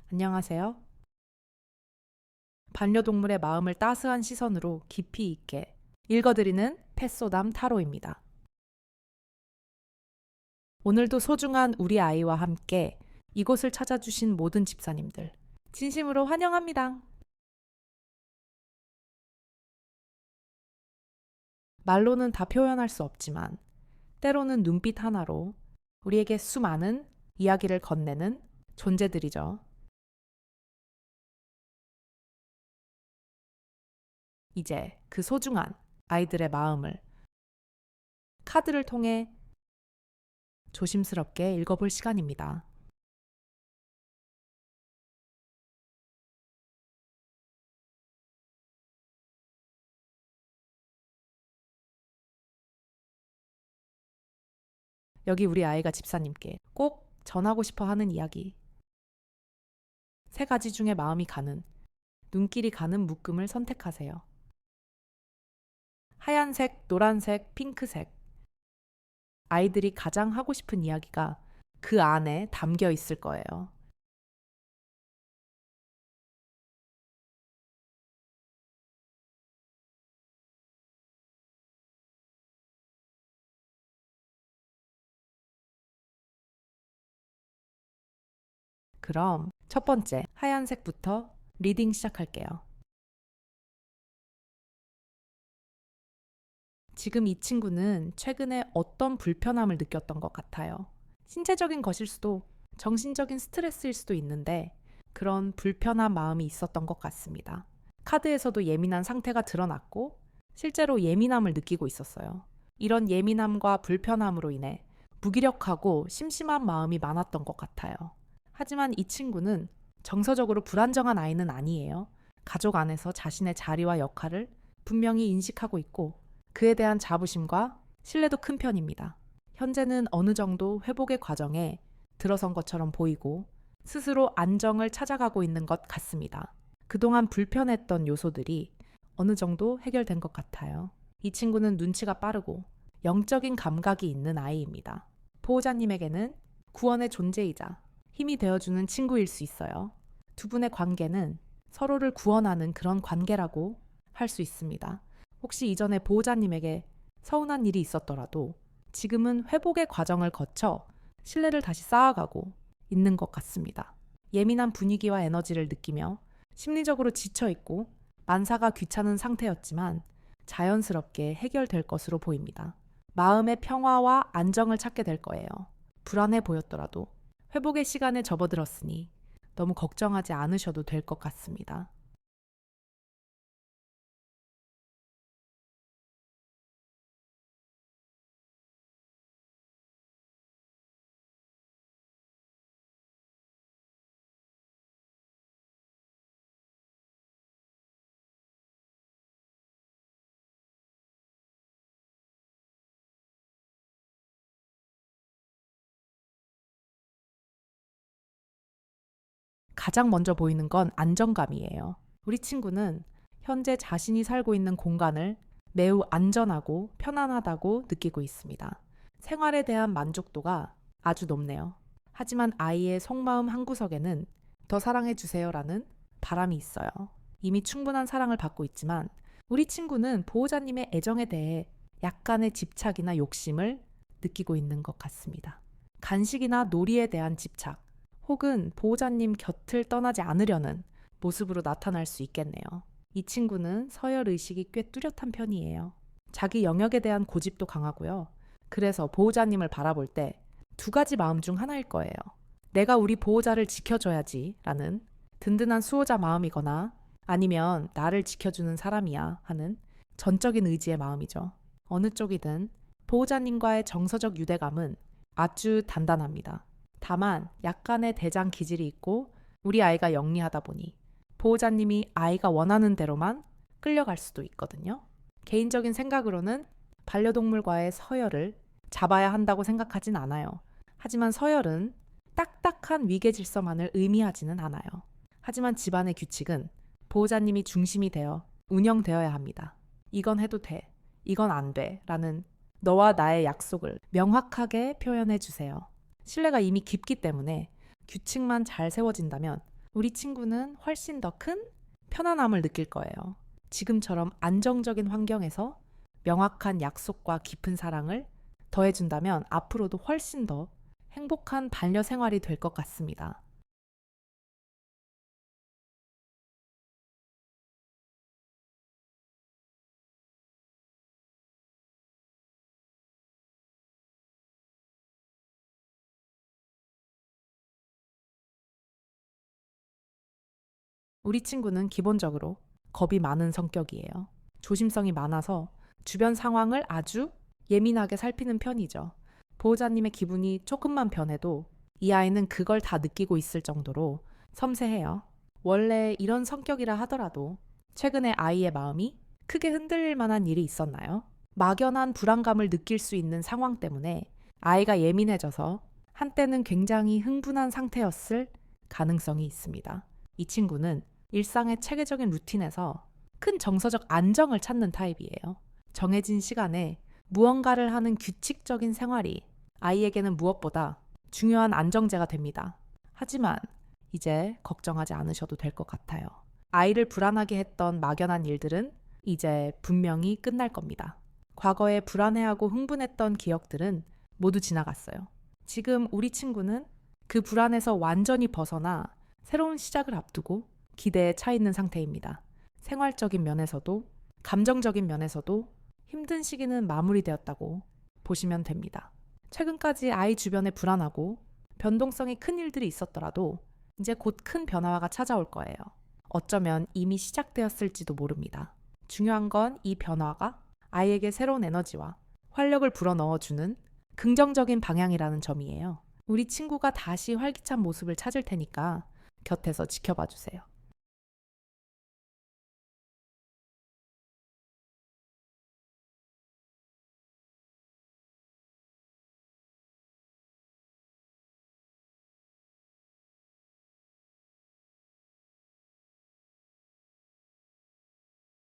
안녕하세요. 반려동물의 마음을 따스한 시선으로 깊이 있게 읽어드리는 펫소담 타로입니다. 오늘도 소중한 우리 아이와 함께 이곳을 찾아주신 모든 집사님들, 진심으로 환영합니다. 말로는 다 표현할 수 없지만, 때로는 눈빛 하나로 우리에게 수많은 이야기를 건네는 존재들이죠. 이제 그 소중한 아이들의 마음을 카드를 통해 조심스럽게 읽어볼 시간입니다. 여기 우리 아이가 집사님께 꼭 전하고 싶어 하는 이야기. 세 가지 중에 마음이 가는, 눈길이 가는 묶음을 선택하세요. 하얀색, 노란색, 핑크색. 아이들이 가장 하고 싶은 이야기가 그 안에 담겨 있을 거예요. 그럼 첫 번째, 하얀색부터 리딩 시작할게요. 지금 이 친구는 최근에 어떤 불편함을 느꼈던 것 같아요. 신체적인 것일 수도, 정신적인 스트레스일 수도 있는데 그런 불편한 마음이 있었던 것 같습니다. 카드에서도 예민한 상태가 드러났고 실제로 예민함을 느끼고 있었어요. 이런 예민함과 불편함으로 인해 무기력하고 심심한 마음이 많았던 것 같아요. 하지만 이 친구는 정서적으로 불안정한 아이는 아니에요. 가족 안에서 자신의 자리와 역할을 분명히 인식하고 있고 그에 대한 자부심과 신뢰도 큰 편입니다. 현재는 어느 정도 회복의 과정에 들어선 것처럼 보이고 스스로 안정을 찾아가고 있는 것 같습니다. 그동안 불편했던 요소들이 어느 정도 해결된 것 같아요. 이 친구는 눈치가 빠르고 영적인 감각이 있는 아이입니다. 보호자님에게는 구원의 존재이자 힘이 되어주는 친구일 수 있어요. 두 분의 관계는 서로를 구원하는 그런 관계라고 할 수 있습니다. 혹시 이전에 보호자님에게 서운한 일이 있었더라도 지금은 회복의 과정을 거쳐 신뢰를 다시 쌓아가고 있는 것 같습니다. 예민한 분위기와 에너지를 느끼며 심리적으로 지쳐있고 만사가 귀찮은 상태였지만 자연스럽게 해결될 것으로 보입니다. 마음의 평화와 안정을 찾게 될 거예요. 불안해 보였더라도 회복의 시간에 접어들었으니 너무 걱정하지 않으셔도 될 것 같습니다. 가장 먼저 보이는 건 안정감이에요. 우리 친구는 현재 자신이 살고 있는 공간을 매우 안전하고 편안하다고 느끼고 있습니다. 생활에 대한 만족도가 아주 높네요. 하지만 아이의 속마음 한구석에는 더 사랑해주세요라는 바람이 있어요. 이미 충분한 사랑을 받고 있지만 우리 친구는 보호자님의 애정에 대해 약간의 집착이나 욕심을 느끼고 있는 것 같습니다. 간식이나 놀이에 대한 집착, 혹은 보호자님 곁을 떠나지 않으려는 모습으로 나타날 수 있겠네요. 이 친구는 서열 의식이 꽤 뚜렷한 편이에요. 자기 영역에 대한 고집도 강하고요. 그래서 보호자님을 바라볼 때 두 가지 마음 중 하나일 거예요. 내가 우리 보호자를 지켜줘야지 라는 든든한 수호자 마음이거나 아니면 나를 지켜주는 사람이야 하는 전적인 의지의 마음이죠. 어느 쪽이든 보호자님과의 정서적 유대감은 아주 단단합니다. 다만 약간의 대장 기질이 있고 우리 아이가 영리하다 보니 보호자님이 아이가 원하는 대로만 끌려갈 수도 있거든요. 개인적인 생각으로는 반려동물과의 서열을 잡아야 한다고 생각하진 않아요. 하지만 서열은 딱딱한 위계 질서만을 의미하지는 않아요. 하지만 집안의 규칙은 보호자님이 중심이 되어 운영되어야 합니다. 이건 해도 돼, 이건 안 돼 라는 너와 나의 약속을 명확하게 표현해 주세요. 신뢰가 이미 깊기 때문에 규칙만 잘 세워진다면 우리 친구는 훨씬 더 큰 편안함을 느낄 거예요. 지금처럼 안정적인 환경에서 명확한 약속과 깊은 사랑을 더해준다면 앞으로도 훨씬 더 행복한 반려 생활이 될 것 같습니다. 우리 친구는 기본적으로 겁이 많은 성격이에요. 조심성이 많아서 주변 상황을 아주 예민하게 살피는 편이죠. 보호자님의 기분이 조금만 변해도 이 아이는 그걸 다 느끼고 있을 정도로 섬세해요. 원래 이런 성격이라 하더라도 최근에 아이의 마음이 크게 흔들릴 만한 일이 있었나요? 막연한 불안감을 느낄 수 있는 상황 때문에 아이가 예민해져서 한때는 굉장히 흥분한 상태였을 가능성이 있습니다. 이 친구는 일상의 체계적인 루틴에서 큰 정서적 안정을 찾는 타입이에요. 정해진 시간에 무언가를 하는 규칙적인 생활이 아이에게는 무엇보다 중요한 안정제가 됩니다. 하지만 이제 걱정하지 않으셔도 될 것 같아요. 아이를 불안하게 했던 막연한 일들은 이제 분명히 끝날 겁니다. 과거에 불안해하고 흥분했던 기억들은 모두 지나갔어요. 지금 우리 친구는 그 불안에서 완전히 벗어나 새로운 시작을 앞두고 기대에 차 있는 상태입니다. 생활적인 면에서도 감정적인 면에서도 힘든 시기는 마무리되었다고 보시면 됩니다. 최근까지 아이 주변에 불안하고 변동성이 큰 일들이 있었더라도 이제 곧 큰 변화가 찾아올 거예요. 어쩌면 이미 시작되었을지도 모릅니다. 중요한 건 이 변화가 아이에게 새로운 에너지와 활력을 불어넣어주는 긍정적인 방향이라는 점이에요. 우리 친구가 다시 활기찬 모습을 찾을 테니까 곁에서 지켜봐 주세요.